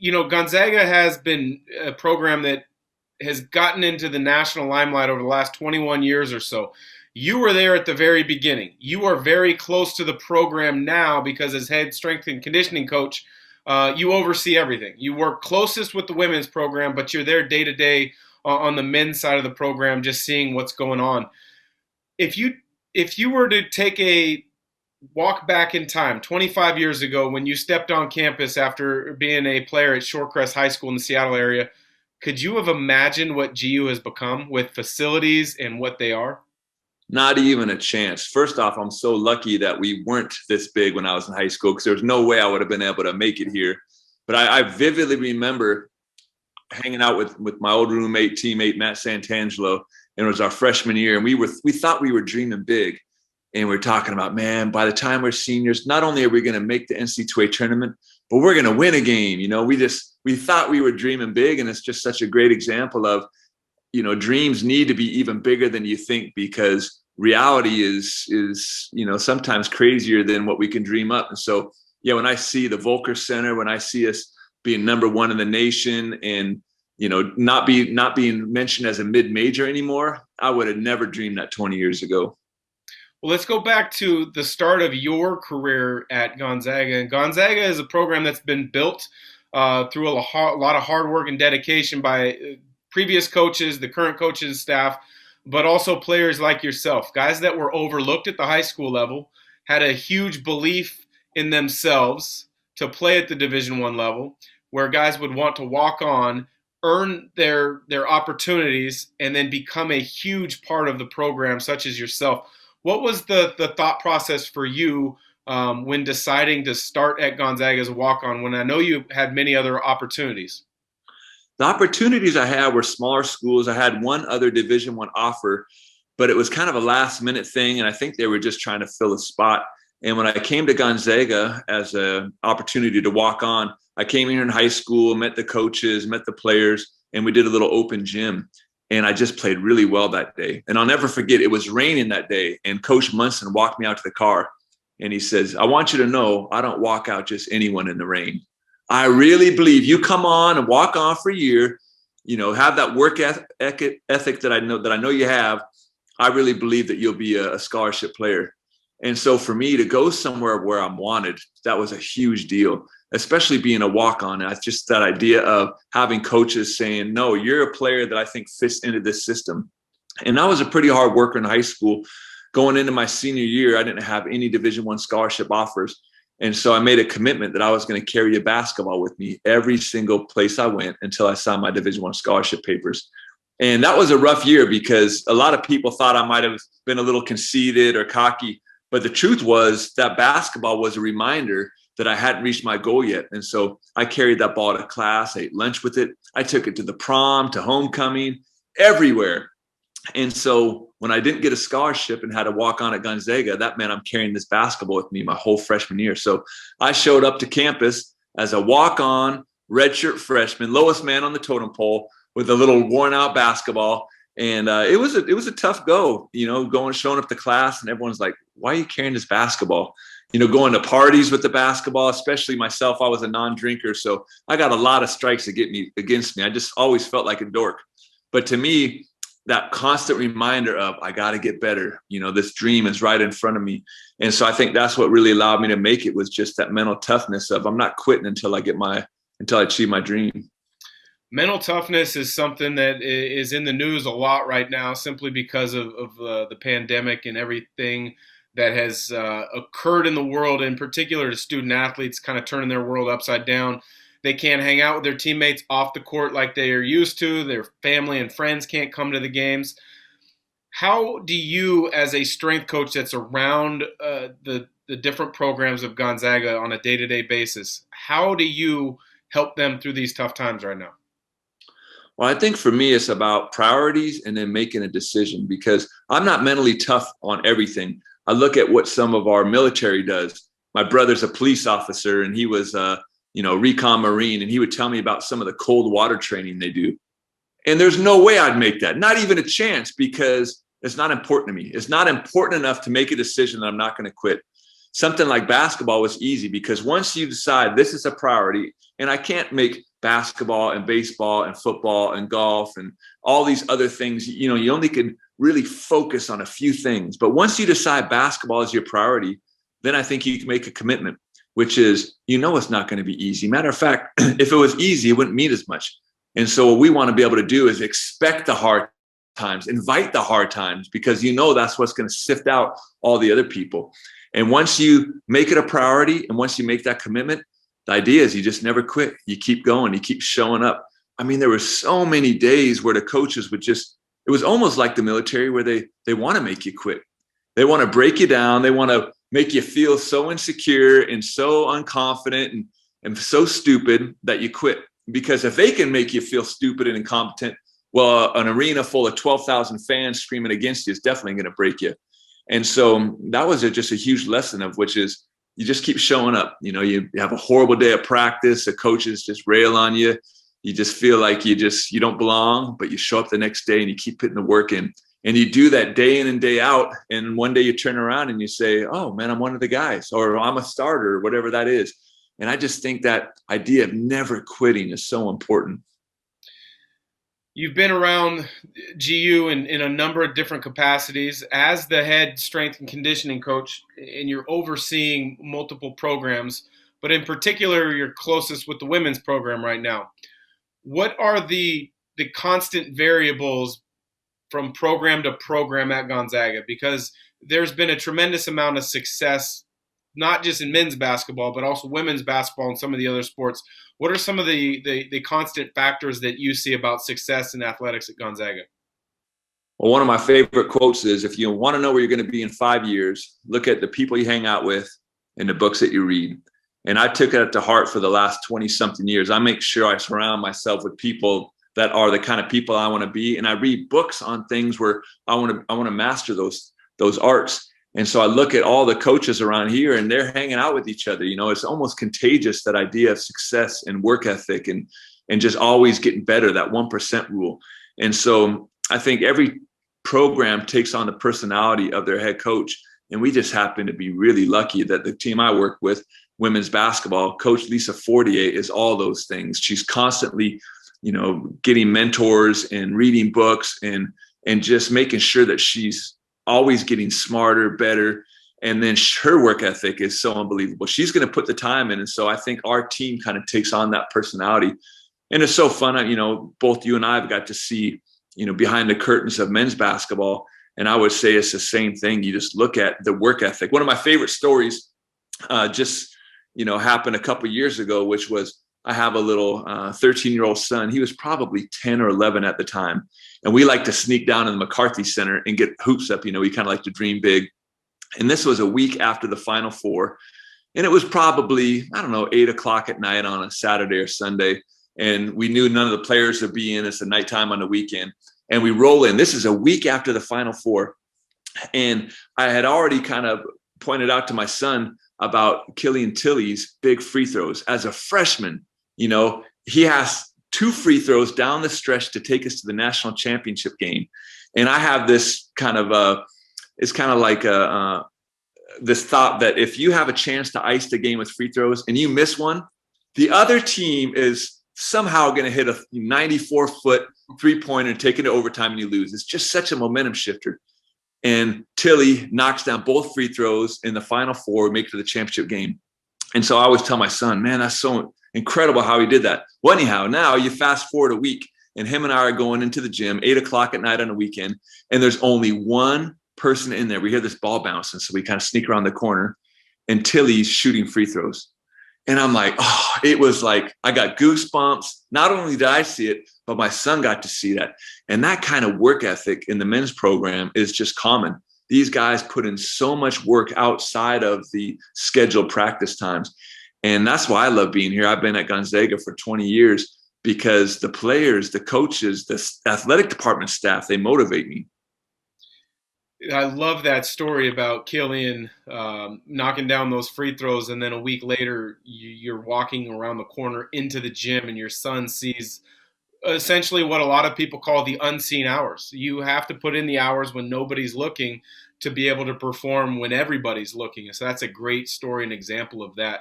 Gonzaga has been a program that has gotten into the national limelight over the last 21 years or so. You were there at the very beginning. You are very close to the program now because, as head strength and conditioning coach, you oversee everything. You work closest with the women's program, but you're there day to day on the men's side of the program, just seeing what's going on. If you were to take a walk back in time 25 years ago when you stepped on campus after being a player at Shorecrest High School in the Seattle area, could you have imagined what GU has become with facilities and what they are? Not even a chance. First off, I'm so lucky that we weren't this big when I was in high school, because there's no way I would have been able to make it here. But I vividly remember hanging out with my old teammate, Matt Santangelo, and it was our freshman year. And we thought we were dreaming big. And we're talking about, man, by the time we're seniors, not only are we going to make the NCAA tournament, but we're going to win a game. We thought we were dreaming big. And it's just such a great example of, dreams need to be even bigger than you think, because reality is sometimes crazier than what we can dream up. And so, when I see the Volcker Center, when I see us being number one in the nation and, not being mentioned as a mid-major anymore, I would have never dreamed that 20 years ago. Well, let's go back to the start of your career at Gonzaga. And Gonzaga is a program that's been built through a lot of hard work and dedication by previous coaches, the current coaches, staff, but also players like yourself, guys that were overlooked at the high school level, had a huge belief in themselves to play at the Division I level, where guys would want to walk on, earn their opportunities, and then become a huge part of the program, such as yourself. What was the thought process for you when deciding to start at Gonzaga as a walk-on, when I know you had many other opportunities? The opportunities I had were smaller schools. I had one other Division I offer, but it was kind of a last-minute thing, and I think they were just trying to fill a spot. And when I came to Gonzaga as an opportunity to walk on, I came here in high school, met the coaches, met the players, and we did a little open gym. And I just played really well that day. And I'll never forget, it was raining that day. And Coach Munson walked me out to the car. And he says, I want you to know I don't walk out just anyone in the rain. I really believe you come on and walk on for a year, have that work ethic that I know you have. I really believe that you'll be a scholarship player. And so for me to go somewhere where I'm wanted, that was a huge deal, especially being a walk-on. And just that idea of having coaches saying, no, you're a player that I think fits into this system. And I was a pretty hard worker in high school. Going into my senior year, I didn't have any Division I scholarship offers. And so I made a commitment that I was going to carry a basketball with me every single place I went until I signed my Division I scholarship papers. And that was a rough year because a lot of people thought I might have been a little conceited or cocky. But the truth was that basketball was a reminder that I hadn't reached my goal yet. And so I carried that ball to class, ate lunch with it. I took it to the prom, to homecoming, everywhere. And so when I didn't get a scholarship and had to walk on at Gonzaga, that meant I'm carrying this basketball with me my whole freshman year. So I showed up to campus as a walk-on, redshirt freshman, lowest man on the totem pole with a little worn-out basketball. And it was a tough go, showing up to class, and everyone's like, why are you carrying this basketball? Going to parties with the basketball, especially myself, I was a non-drinker. So I got a lot of strikes against me. I just always felt like a dork. But to me, that constant reminder of, I got to get better. This dream is right in front of me. And so I think that's what really allowed me to make it, was just that mental toughness of, I'm not quitting until I achieve my dream. Mental toughness is something that is in the news a lot right now, simply because of the pandemic and everything that has occurred in the world, in particular to student athletes, kind of turning their world upside down. They can't hang out with their teammates off the court like they are used to. Their family and friends can't come to the games. How do you, as a strength coach that's around the different programs of Gonzaga on a day-to-day basis, how do you help them through these tough times right now? Well, I think for me, it's about priorities and then making a decision, because I'm not mentally tough on everything. I look at what some of our military does. My brother's a police officer, and he was recon Marine, and he would tell me about some of the cold water training they do. And there's no way I'd make that, not even a chance, because it's not important to me. It's not important enough to make a decision that I'm not going to quit. something like basketball was easy because once you decide this is a priority, and I can't make basketball and baseball and football and golf and all these other things, you know, you only can really focus on a few things. But once you decide basketball is your priority, then I think you can make a commitment, which is, you know, it's not going to be easy. Matter of fact, if it was easy, it wouldn't mean as much. And so what we want to be able to do is expect the hard times, invite the hard times, because you know that's what's going to sift out all the other people. And once you make it a priority and once you make that commitment, the idea is you just never quit. You keep going, you keep showing up. I mean, there were so many days where the coaches would just, it was almost like the military where they want to make you quit. They want to break you down. They want to make you feel so insecure and so unconfident and so stupid that you quit. Because if they can make you feel stupid and incompetent, well, an arena full of 12,000 fans screaming against you is definitely going to break you. And so that was just a huge lesson of which is you just keep showing up. You know, you have a horrible day of practice. The coaches just rail on you. You just feel like you don't belong, but you show up the next day and you keep putting the work in. And you do that day in and day out. And one day you turn around and you say, oh, man, I'm one of the guys, or I'm a starter, or whatever that is. And I just think that idea of never quitting is so important. You've been around GU in a number of different capacities as the head strength and conditioning coach, and you're overseeing multiple programs, but in particular, you're closest with the women's program right now. What are the constant variables from program to program at Gonzaga? Because there's been a tremendous amount of success, not just in men's basketball, but also women's basketball and some of the other sports. What are some of the constant factors that you see about success in athletics at Gonzaga? Well, one of my favorite quotes is, if you want to know where you're going to be in 5 years, look at the people you hang out with and the books that you read. And I took it to heart for the last 20 something years. I make sure I surround myself with people that are the kind of people I want to be. And I read books on things where I want to master those arts. And so I look at all the coaches around here and they're hanging out with each other. You know, it's almost contagious, that idea of success and work ethic and just always getting better, that 1% rule. And so I think every program takes on the personality of their head coach. And we just happen to be really lucky that the team I work with, women's basketball, Coach Lisa Fortier, is all those things. She's constantly, you know, getting mentors and reading books and just making sure that she's always getting smarter, better. And then her work ethic is so unbelievable. She's going to put the time in. And so I think our team kind of takes on that personality. And it's so fun. You know, both you and I have got to see, you know, behind the curtains of men's basketball. And I would say it's the same thing. You just look at the work ethic. One of my favorite stories happened a couple of years ago, which was, I have a little 13-year-old son. He was probably 10 or 11 at the time. And we like to sneak down in the McCarthy Center and get hoops up. You know, we kind of like to dream big. And this was a week after the Final Four. And it was probably, 8 o'clock at night on a Saturday or Sunday. And we knew none of the players would be in. It's a nighttime on the weekend. And we roll in. This is a week after the Final Four. And I had already kind of pointed out to my son about Killian Tilly's big free throws. As a freshman, you know, he has 2 free throws down the stretch to take us to the national championship game. And I have this kind of it's kind of like this thought that if you have a chance to ice the game with free throws and you miss one, the other team is somehow going to hit a 94-foot three-pointer and take it to overtime and you lose. It's just such a momentum shifter. And Tilly knocks down both free throws in the Final Four, make it to the championship game. And so I always tell my son, man, that's so incredible how he did that. Well, anyhow, now you fast forward a week and him and I are going into the gym 8 o'clock at night on a weekend. And there's only one person in there. We hear this ball bouncing. So we kind of sneak around the corner and Tilly's shooting free throws. And I'm like, oh, it was like, I got goosebumps. Not only did I see it, but my son got to see that. And that kind of work ethic in the men's program is just common. These guys put in so much work outside of the scheduled practice times. And that's why I love being here. I've been at Gonzaga for 20 years because the players, the coaches, the athletic department staff, they motivate me. I love that story about Killian knocking down those free throws, and then a week later you're walking around the corner into the gym and your son sees essentially what a lot of people call the unseen hours. You have to put in the hours when nobody's looking to be able to perform when everybody's looking. So that's a great story and example of that.